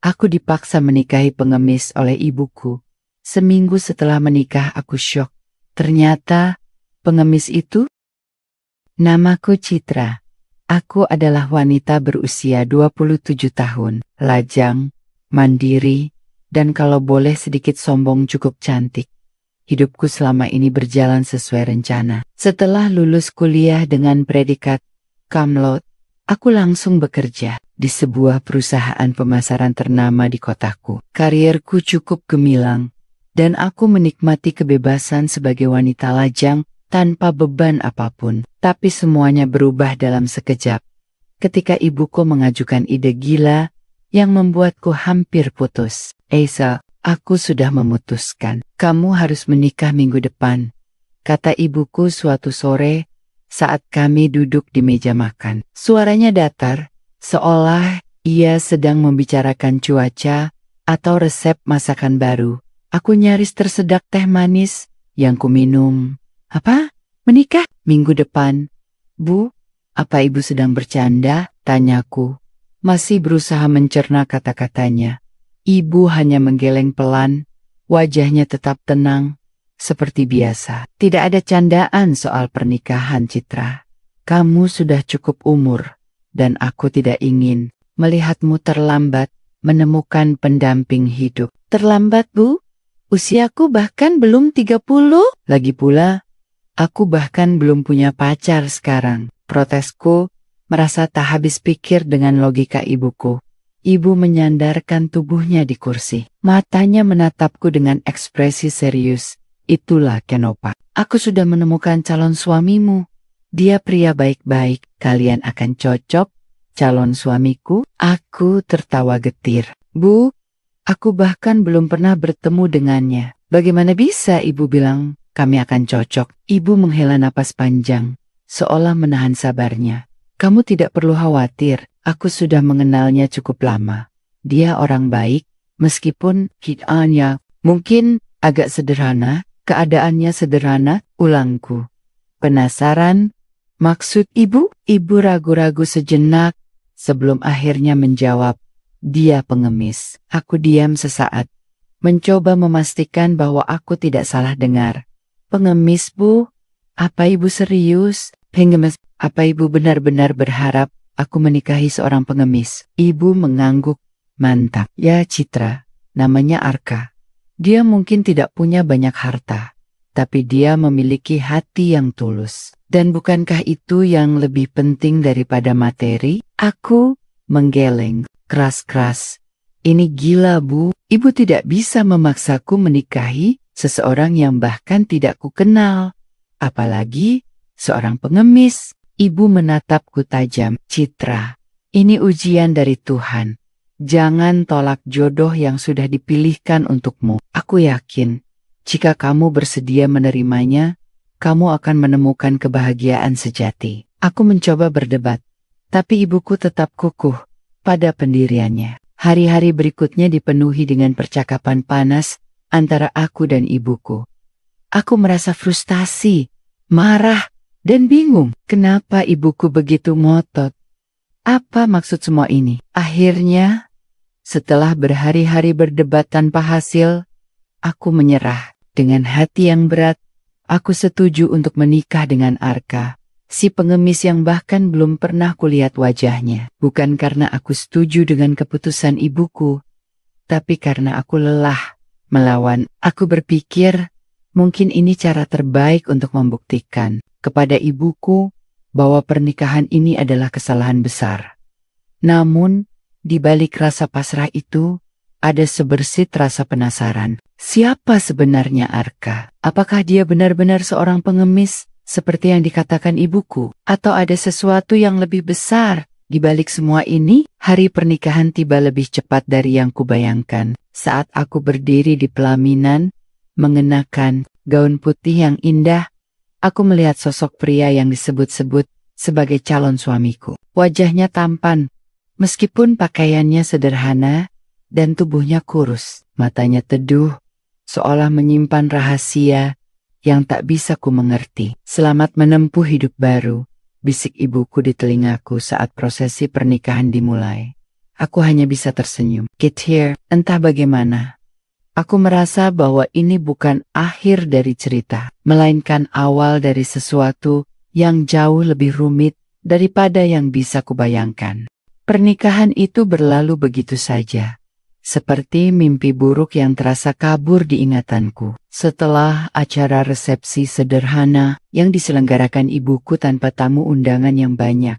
Aku dipaksa menikahi pengemis oleh ibuku. Seminggu setelah menikah aku syok. Ternyata pengemis itu namaku Citra. Aku adalah wanita berusia 27 tahun, lajang, mandiri, dan kalau boleh sedikit sombong cukup cantik. Hidupku selama ini berjalan sesuai rencana. Setelah lulus kuliah dengan predikat Kamlot, aku langsung bekerja di sebuah perusahaan pemasaran ternama di kotaku. Karirku cukup gemilang, dan aku menikmati kebebasan sebagai wanita lajang tanpa beban apapun. Tapi semuanya berubah dalam sekejap. Ketika ibuku mengajukan ide gila yang membuatku hampir putus. Esa, aku sudah memutuskan. Kamu harus menikah minggu depan, kata ibuku suatu sore saat kami duduk di meja makan. Suaranya datar, seolah ia sedang membicarakan cuaca atau resep masakan baru. Aku nyaris tersedak teh manis yang kuminum. Apa? Menikah? Minggu depan. Bu, apa ibu sedang bercanda? Tanyaku. Masih berusaha mencerna kata-katanya. Ibu hanya menggeleng pelan, wajahnya tetap tenang, seperti biasa. Tidak ada candaan soal pernikahan, Citra. Kamu sudah cukup umur, dan aku tidak ingin melihatmu terlambat menemukan pendamping hidup. Terlambat, Bu? Usiaku bahkan belum 30. Lagi pula, aku bahkan belum punya pacar sekarang. Protesku, merasa tak habis pikir dengan logika ibuku. Ibu menyandarkan tubuhnya di kursi. Matanya menatapku dengan ekspresi serius. Itulah kenapa. Aku sudah menemukan calon suamimu. Dia pria baik-baik. Kalian akan cocok. Calon suamiku. Aku tertawa getir. Bu, aku bahkan belum pernah bertemu dengannya. Bagaimana bisa ibu bilang kami akan cocok? Ibu menghela napas panjang, seolah menahan sabarnya. Kamu tidak perlu khawatir. Aku sudah mengenalnya cukup lama. Dia orang baik, meskipun hidupnya mungkin agak sederhana, keadaannya sederhana, ulangku. Penasaran? Maksud ibu? Ibu ragu-ragu sejenak, sebelum akhirnya menjawab, dia pengemis. Aku diam sesaat, mencoba memastikan bahwa aku tidak salah dengar. Pengemis, Bu? Apa ibu serius? Pengemis? Apa ibu benar-benar berharap aku menikahi seorang pengemis? Ibu mengangguk. Mantap. Ya Citra, namanya Arka. Dia mungkin tidak punya banyak harta, tapi dia memiliki hati yang tulus. Dan bukankah itu yang lebih penting daripada materi? Aku menggeleng keras-keras. Ini gila, Bu. Ibu tidak bisa memaksaku menikahi seseorang yang bahkan tidak kukenal. Apalagi seorang pengemis. Ibu menatapku tajam. Citra, ini ujian dari Tuhan. Jangan tolak jodoh yang sudah dipilihkan untukmu. Aku yakin, jika kamu bersedia menerimanya, kamu akan menemukan kebahagiaan sejati. Aku mencoba berdebat, tapi ibuku tetap kukuh pada pendiriannya. Hari-hari berikutnya dipenuhi dengan percakapan panas antara aku dan ibuku. Aku merasa frustasi, marah, dan bingung kenapa ibuku begitu ngotot. Apa maksud semua ini? Akhirnya, setelah berhari-hari berdebat tanpa hasil, aku menyerah. Dengan hati yang berat, aku setuju untuk menikah dengan Arka, si pengemis yang bahkan belum pernah kulihat wajahnya. Bukan karena aku setuju dengan keputusan ibuku, tapi karena aku lelah melawan. Aku berpikir, mungkin ini cara terbaik untuk membuktikan kepada ibuku bahwa pernikahan ini adalah kesalahan besar. Namun, di balik rasa pasrah itu, ada sebersit rasa penasaran. Siapa sebenarnya Arka? Apakah dia benar-benar seorang pengemis seperti yang dikatakan ibuku? Atau ada sesuatu yang lebih besar? Di balik semua ini, hari pernikahan tiba lebih cepat dari yang kubayangkan. Saat aku berdiri di pelaminan, mengenakan gaun putih yang indah, aku melihat sosok pria yang disebut-sebut sebagai calon suamiku. Wajahnya tampan, meskipun pakaiannya sederhana dan tubuhnya kurus. Matanya teduh, seolah menyimpan rahasia yang tak bisa ku mengerti. Selamat menempuh hidup baru, bisik ibuku di telingaku saat prosesi pernikahan dimulai. Aku hanya bisa tersenyum. Get here, entah bagaimana. Aku merasa bahwa ini bukan akhir dari cerita, melainkan awal dari sesuatu yang jauh lebih rumit daripada yang bisa kubayangkan. Pernikahan itu berlalu begitu saja, seperti mimpi buruk yang terasa kabur di ingatanku. Setelah acara resepsi sederhana yang diselenggarakan ibuku tanpa tamu undangan yang banyak.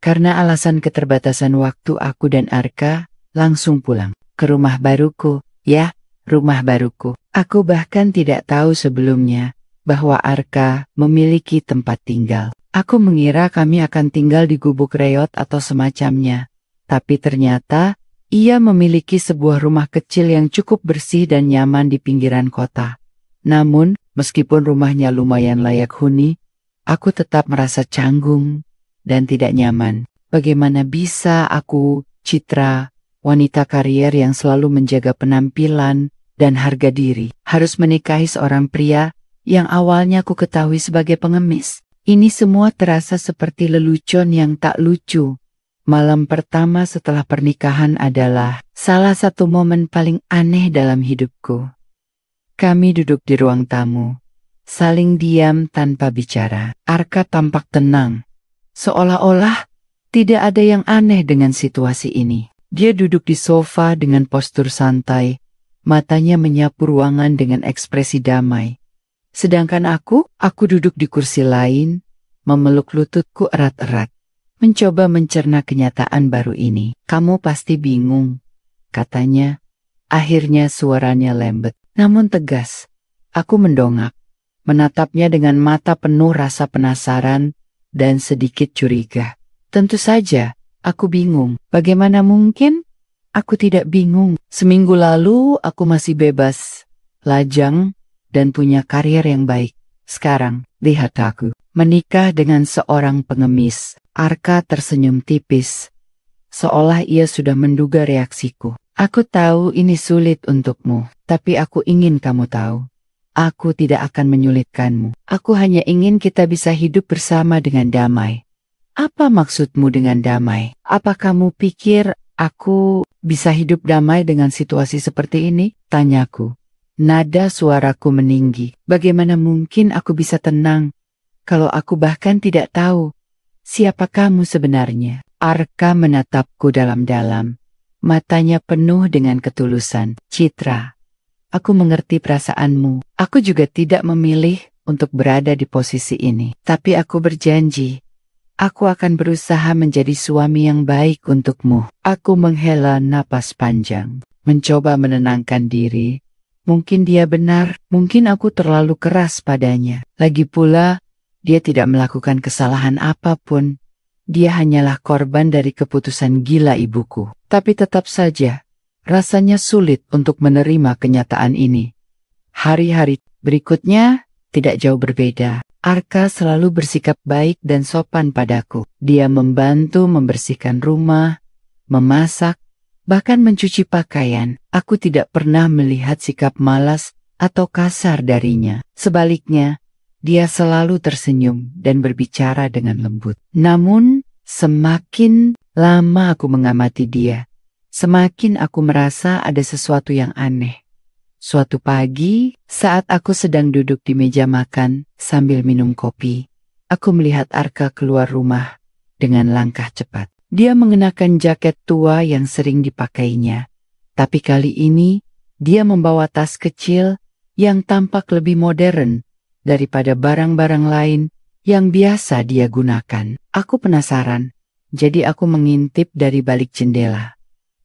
Karena alasan keterbatasan waktu, aku dan Arka langsung pulang ke rumah baruku. Ya, rumah baruku. Aku bahkan tidak tahu sebelumnya bahwa Arka memiliki tempat tinggal. Aku mengira kami akan tinggal di gubuk reot atau semacamnya. Tapi ternyata ia memiliki sebuah rumah kecil yang cukup bersih dan nyaman di pinggiran kota. Namun, meskipun rumahnya lumayan layak huni, aku tetap merasa canggung dan tidak nyaman. Bagaimana bisa aku, Citra, wanita karier yang selalu menjaga penampilan dan harga diri, harus menikahi seorang pria yang awalnya aku ketahui sebagai pengemis? Ini semua terasa seperti lelucon yang tak lucu. Malam pertama setelah pernikahan adalah salah satu momen paling aneh dalam hidupku. Kami duduk di ruang tamu, saling diam tanpa bicara. Arka tampak tenang, seolah-olah tidak ada yang aneh dengan situasi ini. Dia duduk di sofa dengan postur santai, matanya menyapu ruangan dengan ekspresi damai. Sedangkan aku duduk di kursi lain, memeluk lututku erat-erat, mencoba mencerna kenyataan baru ini. Kamu pasti bingung, katanya. Akhirnya suaranya lembut, namun tegas. Aku mendongak, menatapnya dengan mata penuh rasa penasaran dan sedikit curiga. Tentu saja, aku bingung. Bagaimana mungkin? Aku tidak bingung. Seminggu lalu aku masih bebas, lajang, dan punya karier yang baik. Sekarang, lihat aku, menikah dengan seorang pengemis. Arka tersenyum tipis, seolah ia sudah menduga reaksiku. Aku tahu ini sulit untukmu, tapi aku ingin kamu tahu. Aku tidak akan menyulitkanmu. Aku hanya ingin kita bisa hidup bersama dengan damai. Apa maksudmu dengan damai? Apa kamu pikir aku bisa hidup damai dengan situasi seperti ini? Tanyaku. Nada suaraku meninggi. Bagaimana mungkin aku bisa tenang kalau aku bahkan tidak tahu siapa kamu sebenarnya? Arka menatapku dalam-dalam. Matanya penuh dengan ketulusan. Citra, aku mengerti perasaanmu. Aku juga tidak memilih untuk berada di posisi ini. Tapi aku berjanji, aku akan berusaha menjadi suami yang baik untukmu. Aku menghela napas panjang, mencoba menenangkan diri. Mungkin dia benar, mungkin aku terlalu keras padanya. Lagi pula, dia tidak melakukan kesalahan apapun. Dia hanyalah korban dari keputusan gila ibuku. Tapi tetap saja, rasanya sulit untuk menerima kenyataan ini. Hari-hari berikutnya tidak jauh berbeda. Arka selalu bersikap baik dan sopan padaku. Dia membantu membersihkan rumah, memasak, bahkan mencuci pakaian. Aku tidak pernah melihat sikap malas atau kasar darinya. Sebaliknya, dia selalu tersenyum dan berbicara dengan lembut. Namun, semakin lama aku mengamati dia, semakin aku merasa ada sesuatu yang aneh. Suatu pagi, saat aku sedang duduk di meja makan sambil minum kopi, aku melihat Arka keluar rumah dengan langkah cepat. Dia mengenakan jaket tua yang sering dipakainya, tapi kali ini dia membawa tas kecil yang tampak lebih modern daripada barang-barang lain yang biasa dia gunakan. Aku penasaran, jadi aku mengintip dari balik jendela.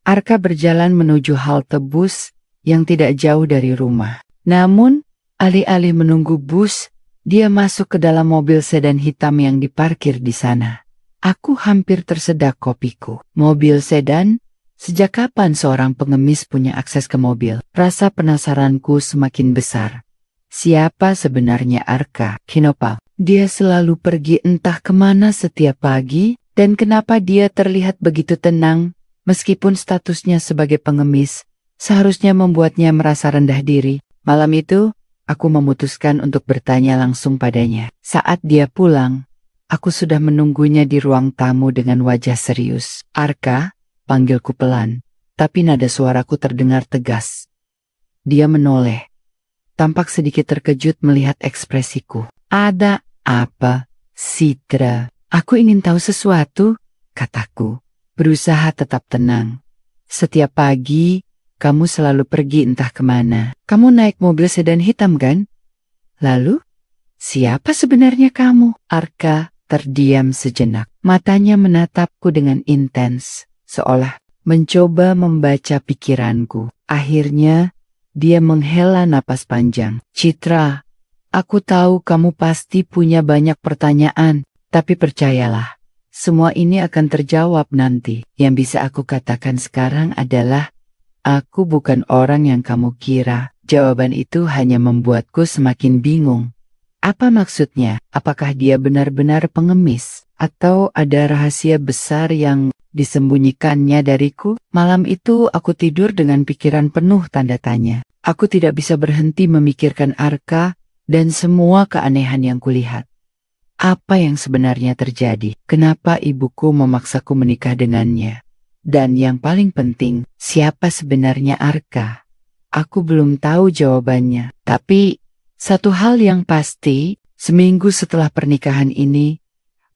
Arka berjalan menuju halte bus yang tidak jauh dari rumah. Namun, alih-alih menunggu bus, dia masuk ke dalam mobil sedan hitam yang diparkir di sana. Aku hampir tersedak kopiku. Mobil sedan? Sejak kapan seorang pengemis punya akses ke mobil? Rasa penasaranku semakin besar. Siapa sebenarnya Arka? Kenapa dia selalu pergi entah kemana setiap pagi? Dan kenapa dia terlihat begitu tenang, meskipun statusnya sebagai pengemis seharusnya membuatnya merasa rendah diri? Malam itu, aku memutuskan untuk bertanya langsung padanya. Saat dia pulang, aku sudah menunggunya di ruang tamu dengan wajah serius. Arka, panggilku pelan, tapi nada suaraku terdengar tegas. Dia menoleh, tampak sedikit terkejut melihat ekspresiku. Ada apa, Citra? Aku ingin tahu sesuatu, kataku, berusaha tetap tenang. Setiap pagi, kamu selalu pergi entah kemana. Kamu naik mobil sedan hitam kan? Lalu, siapa sebenarnya kamu? Arka terdiam sejenak. Matanya menatapku dengan intens, seolah mencoba membaca pikiranku. Akhirnya, dia menghela napas panjang. Citra, aku tahu kamu pasti punya banyak pertanyaan, tapi percayalah, semua ini akan terjawab nanti. Yang bisa aku katakan sekarang adalah, aku bukan orang yang kamu kira. Jawaban itu hanya membuatku semakin bingung. Apa maksudnya? Apakah dia benar-benar pengemis? Atau ada rahasia besar yang disembunyikannya dariku? Malam itu aku tidur dengan pikiran penuh tanda tanya. Aku tidak bisa berhenti memikirkan Arka dan semua keanehan yang kulihat. Apa yang sebenarnya terjadi? Kenapa ibuku memaksaku menikah dengannya? Dan yang paling penting, siapa sebenarnya Arka? Aku belum tahu jawabannya. Tapi, satu hal yang pasti, seminggu setelah pernikahan ini,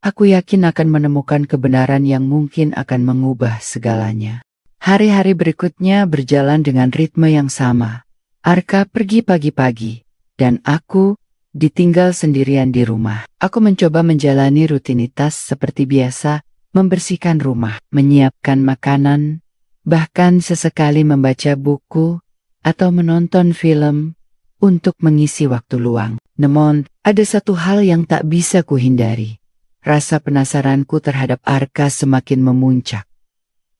aku yakin akan menemukan kebenaran yang mungkin akan mengubah segalanya. Hari-hari berikutnya berjalan dengan ritme yang sama. Arka pergi pagi-pagi, dan aku ditinggal sendirian di rumah. Aku mencoba menjalani rutinitas seperti biasa, membersihkan rumah, menyiapkan makanan, bahkan sesekali membaca buku atau menonton film untuk mengisi waktu luang. Namun, ada satu hal yang tak bisa kuhindari. Rasa penasaranku terhadap Arka semakin memuncak.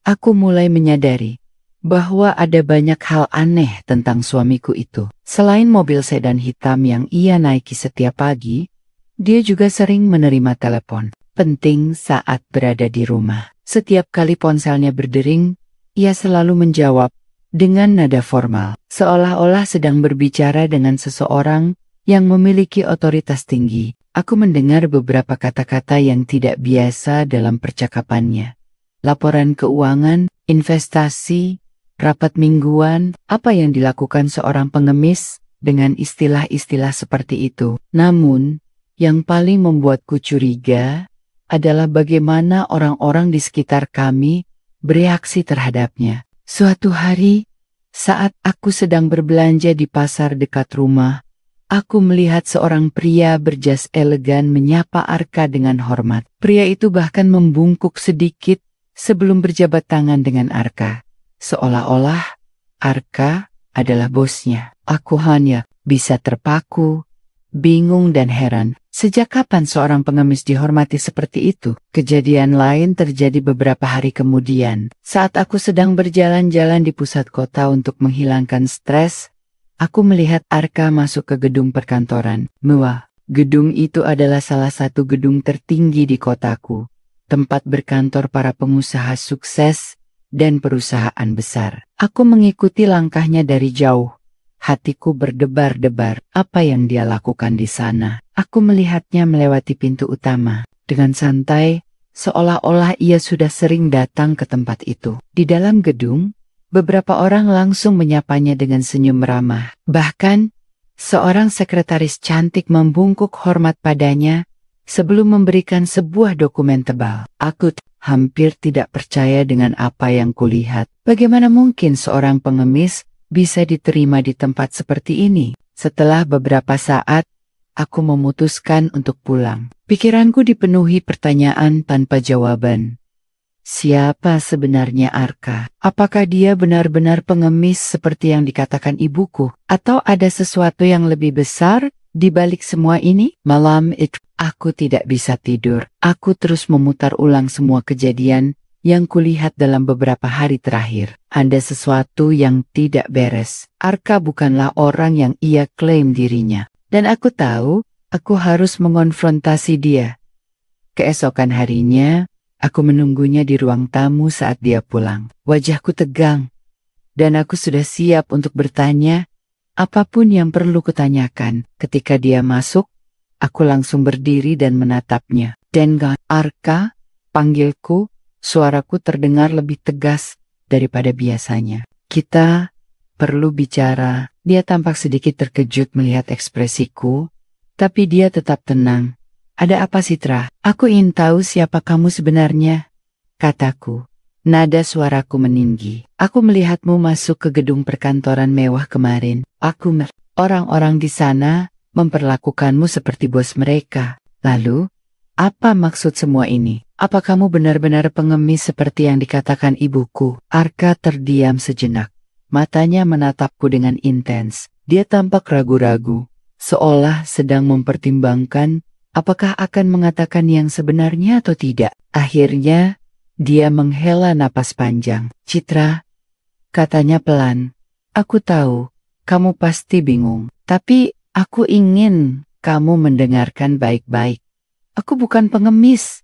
Aku mulai menyadari bahwa ada banyak hal aneh tentang suamiku itu. Selain mobil sedan hitam yang ia naiki setiap pagi, dia juga sering menerima telepon penting saat berada di rumah. Setiap kali ponselnya berdering, ia selalu menjawab dengan nada formal, seolah-olah sedang berbicara dengan seseorang yang memiliki otoritas tinggi. Aku mendengar beberapa kata-kata yang tidak biasa dalam percakapannya. Laporan keuangan, investasi, rapat mingguan, apa yang dilakukan seorang pengemis dengan istilah-istilah seperti itu. Namun, yang paling membuatku curiga adalah bagaimana orang-orang di sekitar kami bereaksi terhadapnya. Suatu hari, saat aku sedang berbelanja di pasar dekat rumah, aku melihat seorang pria berjas elegan menyapa Arka dengan hormat. Pria itu bahkan membungkuk sedikit sebelum berjabat tangan dengan Arka. Seolah-olah Arka adalah bosnya. Aku hanya bisa terpaku, bingung dan heran. Sejak kapan seorang pengemis dihormati seperti itu? Kejadian lain terjadi beberapa hari kemudian. Saat aku sedang berjalan-jalan di pusat kota untuk menghilangkan stres, aku melihat Arka masuk ke gedung perkantoran. Mewah, gedung itu adalah salah satu gedung tertinggi di kotaku. Tempat berkantor para pengusaha sukses dan perusahaan besar. Aku mengikuti langkahnya dari jauh. Hatiku berdebar-debar. Apa yang dia lakukan di sana? Aku melihatnya melewati pintu utama. Dengan santai, seolah-olah ia sudah sering datang ke tempat itu. Di dalam gedung, beberapa orang langsung menyapanya dengan senyum ramah. Bahkan, seorang sekretaris cantik membungkuk hormat padanya sebelum memberikan sebuah dokumen tebal. Aku hampir tidak percaya dengan apa yang kulihat. Bagaimana mungkin seorang pengemis bisa diterima di tempat seperti ini? Setelah beberapa saat, aku memutuskan untuk pulang. Pikiranku dipenuhi pertanyaan tanpa jawaban. Siapa sebenarnya Arka? Apakah dia benar-benar pengemis seperti yang dikatakan ibuku? Atau ada sesuatu yang lebih besar di balik semua ini? Malam itu, aku tidak bisa tidur. Aku terus memutar ulang semua kejadian yang kulihat dalam beberapa hari terakhir. Ada sesuatu yang tidak beres. Arka bukanlah orang yang ia klaim dirinya. Dan aku tahu, aku harus mengonfrontasi dia. Keesokan harinya, aku menunggunya di ruang tamu saat dia pulang. Wajahku tegang, dan aku sudah siap untuk bertanya apapun yang perlu kutanyakan. Ketika dia masuk, aku langsung berdiri dan menatapnya. "Dengar, Arka," panggilku, Suaraku terdengar lebih tegas daripada biasanya. Kita perlu bicara. Dia tampak sedikit terkejut melihat ekspresiku, tapi dia tetap tenang. Ada apa, Citra? Aku ingin tahu siapa kamu sebenarnya, kataku. Nada suaraku meninggi. Aku melihatmu masuk ke gedung perkantoran mewah kemarin. Orang-orang di sana memperlakukanmu seperti bos mereka. Lalu, apa maksud semua ini? Apa kamu benar-benar pengemis seperti yang dikatakan ibuku? Arka terdiam sejenak. Matanya menatapku dengan intens. Dia tampak ragu-ragu, seolah sedang mempertimbangkan apakah akan mengatakan yang sebenarnya atau tidak. Akhirnya, dia menghela napas panjang. Citra, katanya pelan. Aku tahu, kamu pasti bingung. Tapi, aku ingin kamu mendengarkan baik-baik. Aku bukan pengemis.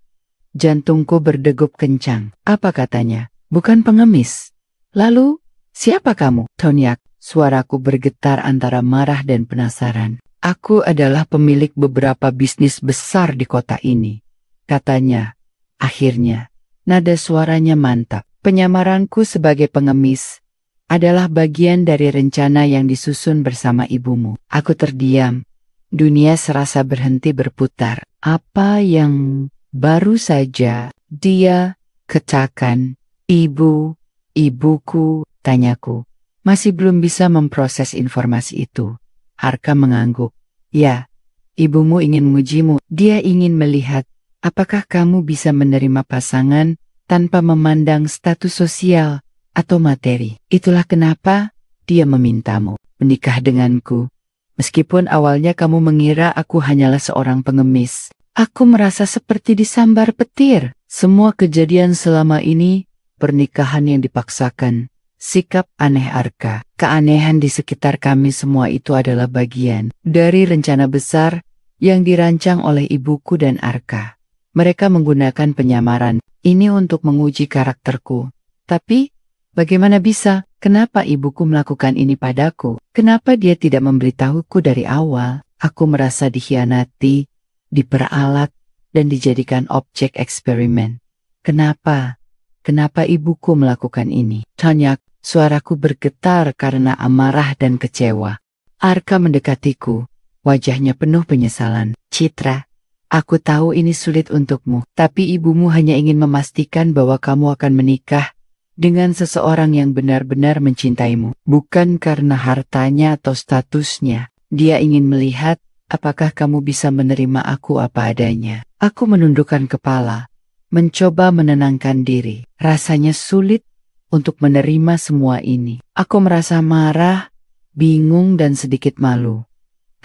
Jantungku berdegup kencang. Apa katanya? Bukan pengemis. Lalu, siapa kamu? Tonyak, suaraku bergetar antara marah dan penasaran. Aku adalah pemilik beberapa bisnis besar di kota ini, katanya. Akhirnya, nada suaranya mantap. Penyamaranku sebagai pengemis adalah bagian dari rencana yang disusun bersama ibumu. Aku terdiam. Dunia serasa berhenti berputar. Apa yang baru saja dia katakan? Ibuku, tanyaku. Masih belum bisa memproses informasi itu. Arka mengangguk. Ya, ibumu ingin mengujimu. Dia ingin melihat apakah kamu bisa menerima pasangan tanpa memandang status sosial atau materi. Itulah kenapa dia memintamu menikah denganku. Meskipun awalnya kamu mengira aku hanyalah seorang pengemis. Aku merasa seperti disambar petir. Semua kejadian selama ini, pernikahan yang dipaksakan. Sikap aneh Arka, keanehan di sekitar kami semua itu adalah bagian dari rencana besar yang dirancang oleh ibuku dan Arka. Mereka menggunakan penyamaran ini untuk menguji karakterku. Tapi, bagaimana bisa? Kenapa ibuku melakukan ini padaku? Kenapa dia tidak memberitahuku dari awal? Aku merasa dikhianati, diperalat, dan dijadikan objek eksperimen. Kenapa? Kenapa ibuku melakukan ini? Tonyak, suaraku bergetar karena amarah dan kecewa. Arka mendekatiku, wajahnya penuh penyesalan. Citra, aku tahu ini sulit untukmu, tapi ibumu hanya ingin memastikan bahwa kamu akan menikah dengan seseorang yang benar-benar mencintaimu. Bukan karena hartanya atau statusnya. Dia ingin melihat apakah kamu bisa menerima aku apa adanya. Aku menundukkan kepala, mencoba menenangkan diri. Rasanya sulit untuk menerima semua ini. Aku merasa marah, bingung dan sedikit malu.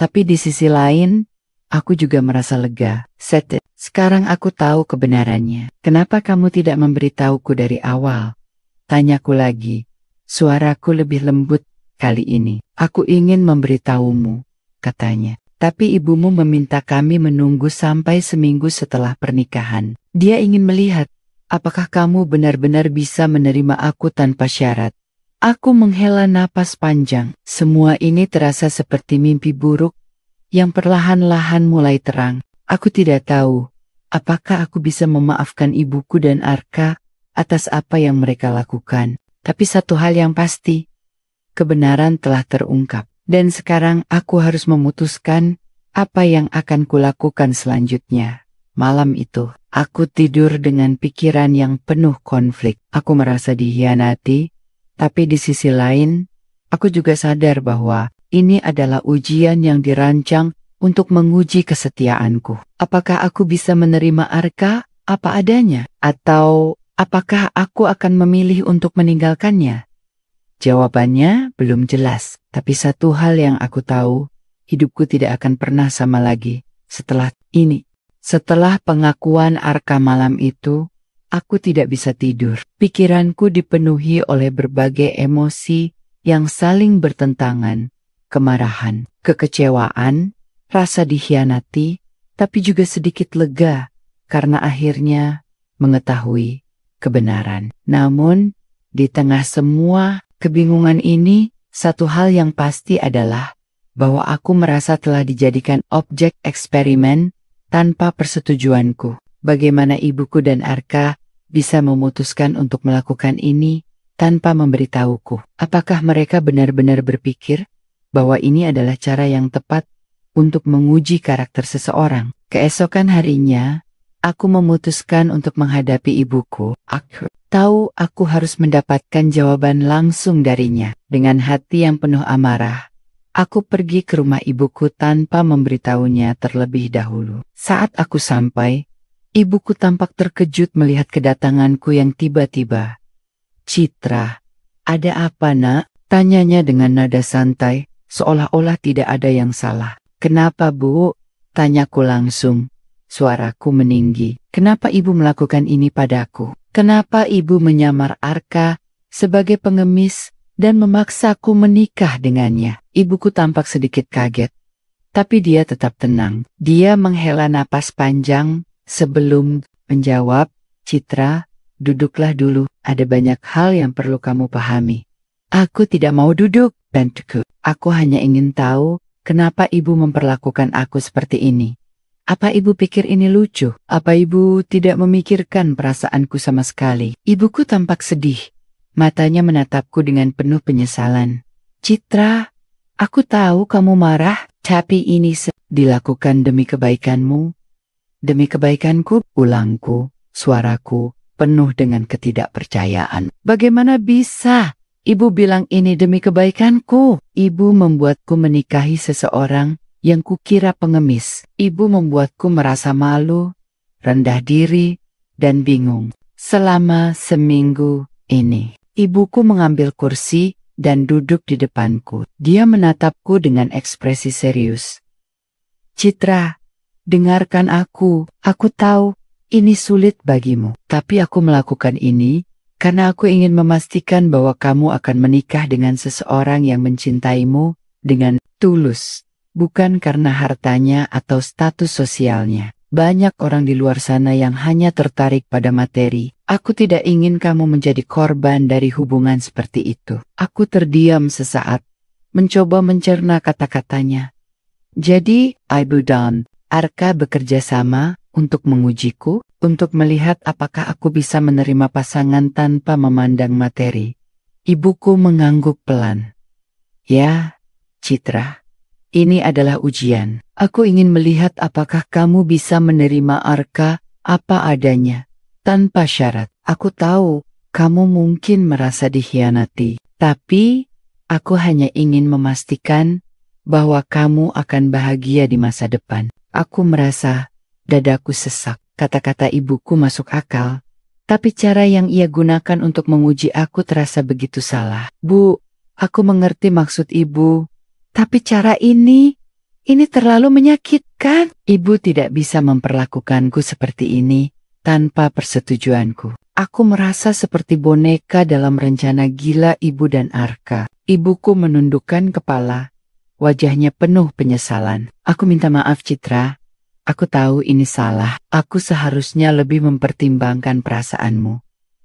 Tapi di sisi lain, aku juga merasa lega. Sekarang aku tahu kebenarannya. Kenapa kamu tidak memberitahuku dari awal? Tanyaku lagi. Suaraku lebih lembut kali ini. Aku ingin memberitahumu, katanya. Tapi ibumu meminta kami menunggu sampai seminggu setelah pernikahan. Dia ingin melihat apakah kamu benar-benar bisa menerima aku tanpa syarat. Aku menghela napas panjang. Semua ini terasa seperti mimpi buruk yang perlahan-lahan mulai terang. Aku tidak tahu apakah aku bisa memaafkan ibuku dan Arka atas apa yang mereka lakukan. Tapi satu hal yang pasti, kebenaran telah terungkap. Dan sekarang aku harus memutuskan apa yang akan kulakukan selanjutnya. Malam itu, aku tidur dengan pikiran yang penuh konflik. Aku merasa dikhianati, tapi di sisi lain, aku juga sadar bahwa ini adalah ujian yang dirancang untuk menguji kesetiaanku. Apakah aku bisa menerima Arka apa adanya? Atau apakah aku akan memilih untuk meninggalkannya? Jawabannya belum jelas, tapi satu hal yang aku tahu, hidupku tidak akan pernah sama lagi setelah ini. Setelah pengakuan Arka malam itu, aku tidak bisa tidur. Pikiranku dipenuhi oleh berbagai emosi yang saling bertentangan, kemarahan, kekecewaan, rasa dikhianati, tapi juga sedikit lega karena akhirnya mengetahui kebenaran. Namun, di tengah semua kebingungan ini, satu hal yang pasti adalah bahwa aku merasa telah dijadikan objek eksperimen tanpa persetujuanku. Bagaimana ibuku dan Arka bisa memutuskan untuk melakukan ini tanpa memberitahuku? Apakah mereka benar-benar berpikir bahwa ini adalah cara yang tepat untuk menguji karakter seseorang? Keesokan harinya, aku memutuskan untuk menghadapi ibuku. Aku tahu aku harus mendapatkan jawaban langsung darinya. Dengan hati yang penuh amarah, aku pergi ke rumah ibuku tanpa memberitahunya terlebih dahulu. Saat aku sampai, ibuku tampak terkejut melihat kedatanganku yang tiba-tiba. "Citra, ada apa, Nak?" tanyanya dengan nada santai, seolah-olah tidak ada yang salah. "Kenapa, Bu?" tanyaku langsung. Suaraku meninggi. "Kenapa Ibu melakukan ini padaku? Kenapa Ibu menyamar Arka sebagai pengemis dan memaksaku menikah dengannya?" Ibuku tampak sedikit kaget, tapi dia tetap tenang. Dia menghela napas panjang sebelum menjawab, "Citra, duduklah dulu. Ada banyak hal yang perlu kamu pahami." "Aku tidak mau duduk," bentukku. "Aku hanya ingin tahu kenapa Ibu memperlakukan aku seperti ini. Apa Ibu pikir ini lucu? Apa Ibu tidak memikirkan perasaanku sama sekali?" Ibuku tampak sedih. Matanya menatapku dengan penuh penyesalan. "Citra, aku tahu kamu marah, tapi ini dilakukan demi kebaikanmu." "Demi kebaikanku?" ulangku, suaraku penuh dengan ketidakpercayaan. "Bagaimana bisa Ibu bilang ini demi kebaikanku? Ibu membuatku menikahi seseorang yang kukira pengemis. Ibu membuatku merasa malu, rendah diri, dan bingung. Selama seminggu ini, ibuku mengambil kursi dan duduk di depanku. Dia menatapku dengan ekspresi serius. "Citra, dengarkan aku. Aku tahu ini sulit bagimu, tapi aku melakukan ini karena aku ingin memastikan bahwa kamu akan menikah dengan seseorang yang mencintaimu dengan tulus, bukan karena hartanya atau status sosialnya. Banyak orang di luar sana yang hanya tertarik pada materi. Aku tidak ingin kamu menjadi korban dari hubungan seperti itu." Aku terdiam sesaat, mencoba mencerna kata-katanya. "Jadi, Ibu dan Arka bekerja sama untuk mengujiku, untuk melihat apakah aku bisa menerima pasangan tanpa memandang materi." Ibuku mengangguk pelan. "Ya, Citra, ini adalah ujian. Aku ingin melihat apakah kamu bisa menerima Arka apa adanya, tanpa syarat. Aku tahu kamu mungkin merasa dikhianati, tapi aku hanya ingin memastikan bahwa kamu akan bahagia di masa depan." Aku merasa dadaku sesak. Kata-kata ibuku masuk akal, tapi cara yang ia gunakan untuk menguji aku terasa begitu salah. "Bu, aku mengerti maksud Ibu, tapi cara ini terlalu menyakitkan. Ibu tidak bisa memperlakukanku seperti ini tanpa persetujuanku. Aku merasa seperti boneka dalam rencana gila Ibu dan Arka." Ibuku menundukkan kepala, wajahnya penuh penyesalan. "Aku minta maaf, Citra. Aku tahu ini salah. Aku seharusnya lebih mempertimbangkan perasaanmu.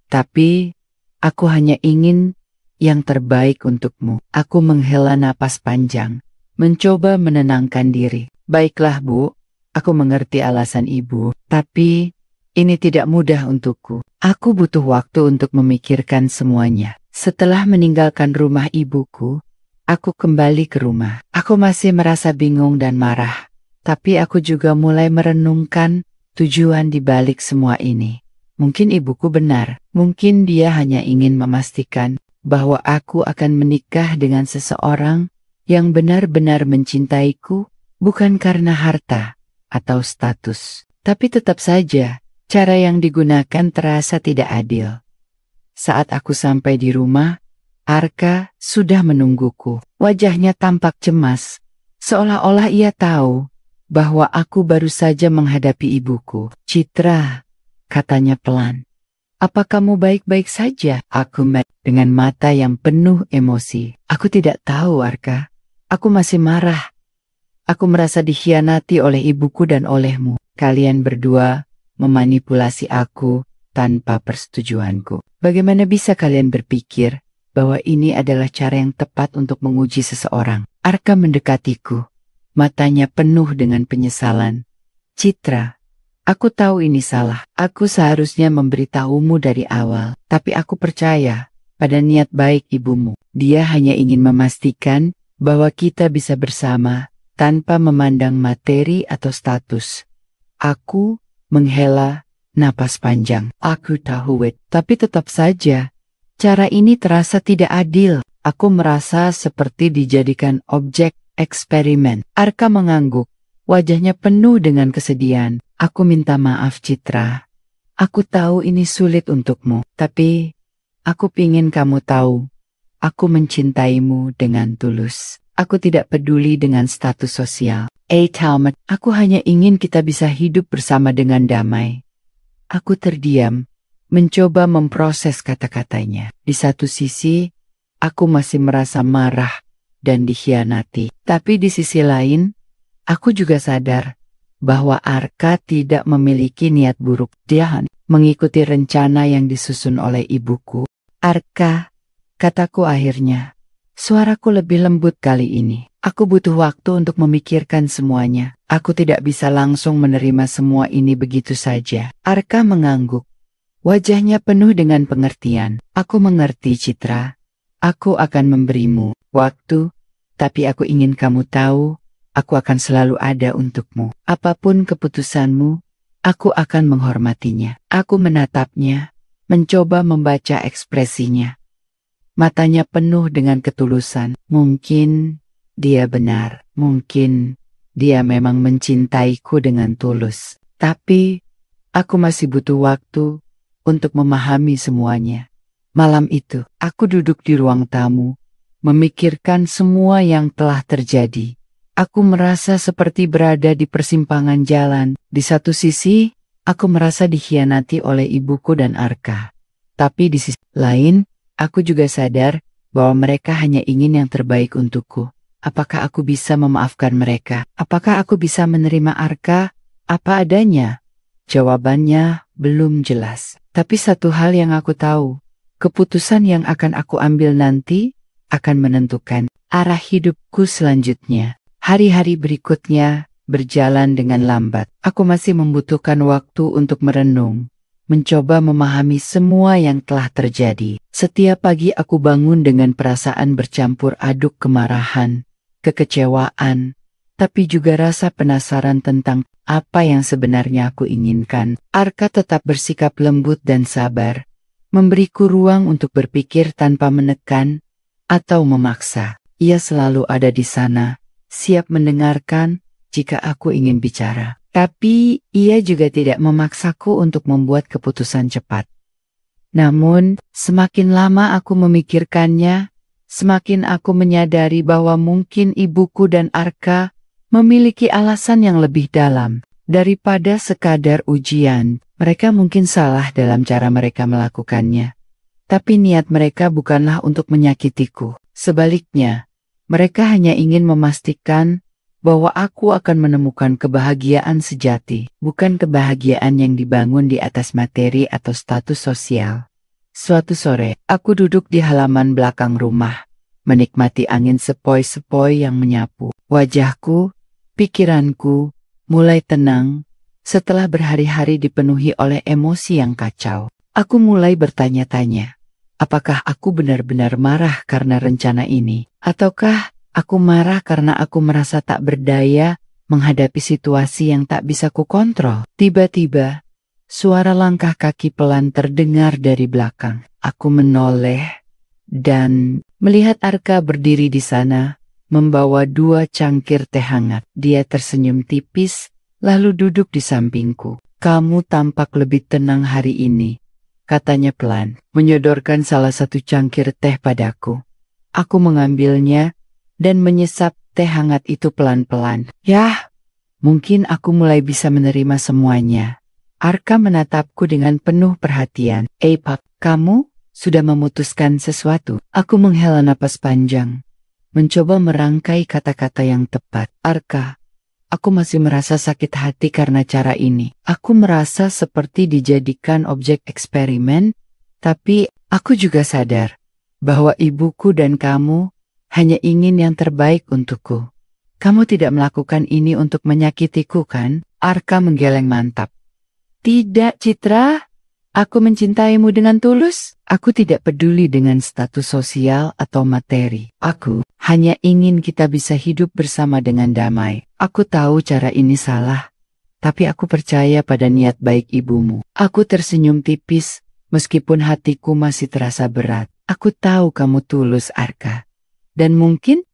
Tapi, aku hanya ingin yang terbaik untukmu." Aku menghela napas panjang, mencoba menenangkan diri. "Baiklah, Bu. Aku mengerti alasan Ibu, tapi ini tidak mudah untukku. Aku butuh waktu untuk memikirkan semuanya." Setelah meninggalkan rumah ibuku, aku kembali ke rumah. Aku masih merasa bingung dan marah. Tapi aku juga mulai merenungkan tujuan di balik semua ini. Mungkin ibuku benar. Mungkin dia hanya ingin memastikan bahwa aku akan menikah dengan seseorang yang benar-benar mencintaiku, bukan karena harta atau status. Tapi tetap saja, cara yang digunakan terasa tidak adil. Saat aku sampai di rumah, Arka sudah menungguku. Wajahnya tampak cemas, seolah-olah ia tahu bahwa aku baru saja menghadapi ibuku. "Citra," katanya pelan, "apa kamu baik-baik saja?" Aku dengan mata yang penuh emosi. "Aku tidak tahu, Arka. Aku masih marah. Aku merasa dikhianati oleh ibuku dan olehmu. Kalian berdua memanipulasi aku tanpa persetujuanku. Bagaimana bisa kalian berpikir bahwa ini adalah cara yang tepat untuk menguji seseorang?" Arka mendekatiku, matanya penuh dengan penyesalan. "Citra, Aku tahu ini salah. Aku seharusnya memberitahumu dari awal. Tapi aku percaya pada niat baik ibumu. Dia hanya ingin memastikan bahwa kita bisa bersama tanpa memandang materi atau status. Aku menghela napas panjang. Aku tahu, tapi tetap saja, cara ini terasa tidak adil. Aku merasa seperti dijadikan objek eksperimen. Arka mengangguk. Wajahnya penuh dengan kesedihan. Aku minta maaf, Citra. Aku tahu ini sulit untukmu, tapi aku pingin kamu tahu. Aku mencintaimu dengan tulus. Aku tidak peduli dengan status sosial. Talmud, aku hanya ingin kita bisa hidup bersama dengan damai. Aku terdiam, mencoba memproses kata-katanya. Di satu sisi, aku masih merasa marah dan dikhianati. Tapi di sisi lain, aku juga sadar bahwa Arka tidak memiliki niat buruk. Dia mengikuti rencana yang disusun oleh ibuku. Arka, kataku akhirnya. Suaraku lebih lembut kali ini. Aku butuh waktu untuk memikirkan semuanya. Aku tidak bisa langsung menerima semua ini begitu saja. Arka mengangguk. Wajahnya penuh dengan pengertian. Aku mengerti, Citra. Aku akan memberimu waktu, tapi aku ingin kamu tahu, aku akan selalu ada untukmu. Apapun keputusanmu, aku akan menghormatinya. Aku menatapnya, mencoba membaca ekspresinya. Matanya penuh dengan ketulusan. Mungkin dia benar. Mungkin dia memang mencintaiku dengan tulus. Tapi aku masih butuh waktu untuk memahami semuanya. Malam itu, aku duduk di ruang tamu, memikirkan semua yang telah terjadi. Aku merasa seperti berada di persimpangan jalan. Di satu sisi, aku merasa dikhianati oleh ibuku dan Arka. Tapi di sisi lain, aku juga sadar bahwa mereka hanya ingin yang terbaik untukku. Apakah aku bisa memaafkan mereka? Apakah aku bisa menerima Arka apa adanya? Jawabannya belum jelas. Tapi satu hal yang aku tahu, keputusan yang akan aku ambil nanti akan menentukan arah hidupku selanjutnya. Hari-hari berikutnya berjalan dengan lambat. Aku masih membutuhkan waktu untuk merenung, mencoba memahami semua yang telah terjadi. Setiap pagi aku bangun dengan perasaan bercampur aduk kemarahan, kekecewaan, tapi juga rasa penasaran tentang apa yang sebenarnya aku inginkan. Arka tetap bersikap lembut dan sabar, memberiku ruang untuk berpikir tanpa menekan atau memaksa. Ia selalu ada di sana, siap mendengarkan jika aku ingin bicara. Tapi ia juga tidak memaksaku untuk membuat keputusan cepat. Namun, semakin lama aku memikirkannya, semakin aku menyadari bahwa mungkin ibuku dan Arka memiliki alasan yang lebih dalam daripada sekadar ujian. Mereka mungkin salah dalam cara mereka melakukannya. Tapi niat mereka bukanlah untuk menyakitiku. Sebaliknya, mereka hanya ingin memastikan bahwa aku akan menemukan kebahagiaan sejati, bukan kebahagiaan yang dibangun di atas materi atau status sosial. Suatu sore, aku duduk di halaman belakang rumah, menikmati angin sepoi-sepoi yang menyapu. Wajahku, pikiranku, mulai tenang setelah berhari-hari dipenuhi oleh emosi yang kacau. Aku mulai bertanya-tanya, apakah aku benar-benar marah karena rencana ini? Ataukah aku marah karena aku merasa tak berdaya menghadapi situasi yang tak bisa kukontrol? Tiba-tiba, suara langkah kaki pelan terdengar dari belakang. Aku menoleh dan melihat Arka berdiri di sana, membawa 2 cangkir teh hangat. Dia tersenyum tipis, lalu duduk di sampingku. Kamu tampak lebih tenang hari ini, katanya pelan, menyodorkan salah satu cangkir teh padaku. Aku mengambilnya dan menyesap teh hangat itu pelan-pelan. Yah, mungkin aku mulai bisa menerima semuanya. Arka menatapku dengan penuh perhatian. Pak, kamu sudah memutuskan sesuatu? Aku menghela napas panjang, mencoba merangkai kata-kata yang tepat. Arka, aku masih merasa sakit hati karena cara ini. Aku merasa seperti dijadikan objek eksperimen, tapi aku juga sadar bahwa ibuku dan kamu hanya ingin yang terbaik untukku. Kamu tidak melakukan ini untuk menyakitiku, kan? Arka menggeleng mantap. Tidak, Citra. Aku mencintaimu dengan tulus. Aku tidak peduli dengan status sosial atau materi. Aku hanya ingin kita bisa hidup bersama dengan damai. Aku tahu cara ini salah, tapi aku percaya pada niat baik ibumu. Aku tersenyum tipis, meskipun hatiku masih terasa berat. Aku tahu kamu tulus, Arka. Dan mungkin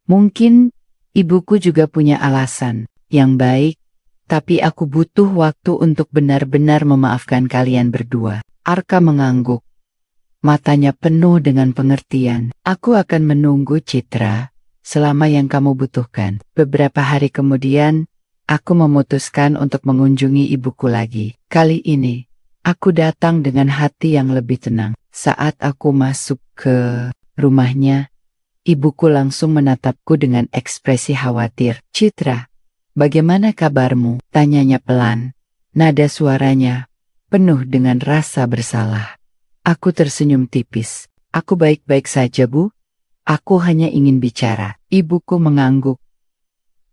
ibuku juga punya alasan yang baik, tapi aku butuh waktu untuk benar-benar memaafkan kalian berdua. Arka mengangguk. Matanya penuh dengan pengertian. Aku akan menunggu, Citra, selama yang kamu butuhkan. Beberapa hari kemudian, aku memutuskan untuk mengunjungi ibuku lagi. Kali ini, aku datang dengan hati yang lebih tenang. Saat aku masuk ke rumahnya, ibuku langsung menatapku dengan ekspresi khawatir. Citra, bagaimana kabarmu? Tanyanya pelan. Nada suaranya penuh dengan rasa bersalah. Aku tersenyum tipis. Aku baik-baik saja, Bu. Aku hanya ingin bicara. Ibuku mengangguk.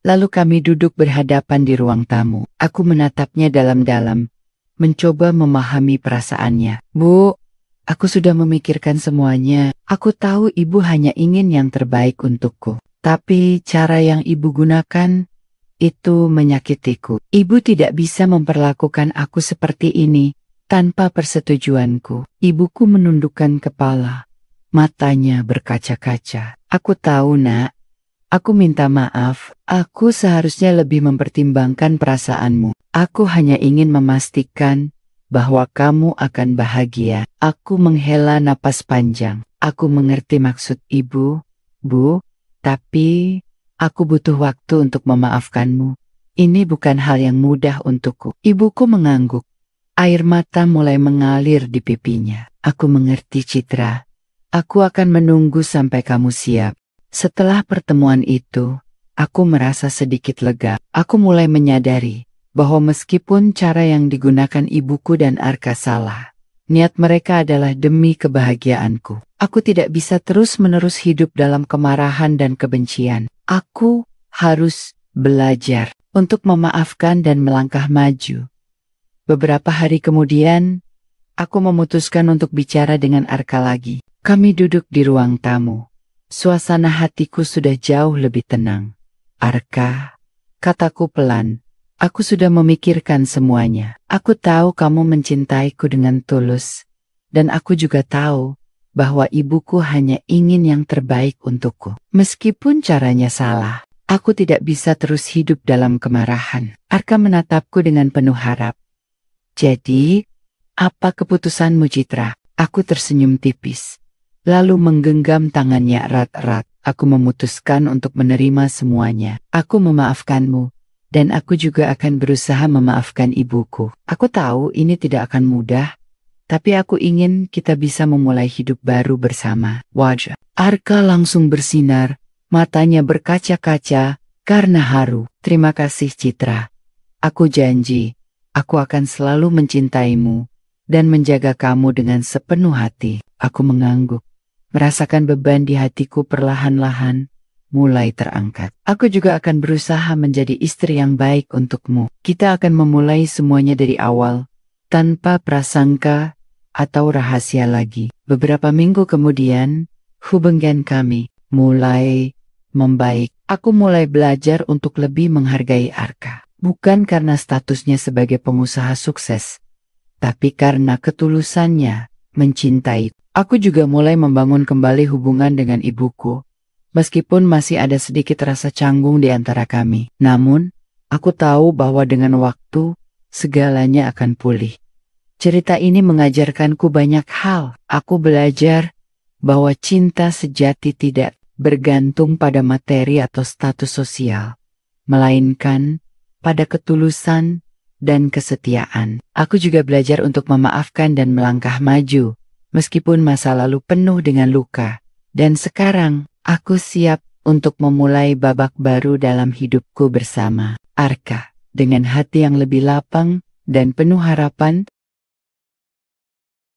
Lalu kami duduk berhadapan di ruang tamu. Aku menatapnya dalam-dalam, mencoba memahami perasaannya. Bu, aku sudah memikirkan semuanya. Aku tahu ibu hanya ingin yang terbaik untukku. Tapi cara yang ibu gunakan itu menyakitiku. Ibu tidak bisa memperlakukan aku seperti ini tanpa persetujuanku. Ibuku menundukkan kepala. Matanya berkaca-kaca. Aku tahu, Nak. Aku minta maaf. Aku seharusnya lebih mempertimbangkan perasaanmu. Aku hanya ingin memastikan bahwa kamu akan bahagia. Aku menghela napas panjang. Aku mengerti maksud ibu, Bu, tapi aku butuh waktu untuk memaafkanmu. Ini bukan hal yang mudah untukku. Ibuku mengangguk. Air mata mulai mengalir di pipinya. Aku mengerti, Citra. Aku akan menunggu sampai kamu siap. Setelah pertemuan itu, aku merasa sedikit lega. Aku mulai menyadari bahwa meskipun cara yang digunakan ibuku dan Arka salah, niat mereka adalah demi kebahagiaanku. Aku tidak bisa terus-menerus hidup dalam kemarahan dan kebencian. Aku harus belajar untuk memaafkan dan melangkah maju. Beberapa hari kemudian, aku memutuskan untuk bicara dengan Arka lagi. Kami duduk di ruang tamu. Suasana hatiku sudah jauh lebih tenang. Arka, kataku pelan, aku sudah memikirkan semuanya. Aku tahu kamu mencintaiku dengan tulus, dan aku juga tahu bahwa ibuku hanya ingin yang terbaik untukku. Meskipun caranya salah, aku tidak bisa terus hidup dalam kemarahan. Arka menatapku dengan penuh harap. Jadi, apa keputusanmu, Citra? Aku tersenyum tipis, lalu menggenggam tangannya erat-erat. Aku memutuskan untuk menerima semuanya. Aku memaafkanmu, dan aku juga akan berusaha memaafkan ibuku. Aku tahu ini tidak akan mudah, tapi aku ingin kita bisa memulai hidup baru bersama. Wajah Arka langsung bersinar, matanya berkaca-kaca karena haru. Terima kasih, Citra. Aku janji, aku akan selalu mencintaimu dan menjaga kamu dengan sepenuh hati. Aku mengangguk, merasakan beban di hatiku perlahan-lahan mulai terangkat. Aku juga akan berusaha menjadi istri yang baik untukmu. Kita akan memulai semuanya dari awal, tanpa prasangka atau rahasia lagi. Beberapa minggu kemudian, hubungan kami mulai membaik. Aku mulai belajar untuk lebih menghargai Arka. Bukan karena statusnya sebagai pengusaha sukses, tapi karena ketulusannya mencintai. Aku juga mulai membangun kembali hubungan dengan ibuku, meskipun masih ada sedikit rasa canggung di antara kami. Namun, aku tahu bahwa dengan waktu, segalanya akan pulih. Cerita ini mengajarkanku banyak hal. Aku belajar bahwa cinta sejati tidak bergantung pada materi atau status sosial, melainkan pada ketulusan dan kesetiaan. Aku juga belajar untuk memaafkan dan melangkah maju, meskipun masa lalu penuh dengan luka. Dan sekarang, aku siap untuk memulai babak baru dalam hidupku bersama Arka. Dengan hati yang lebih lapang dan penuh harapan,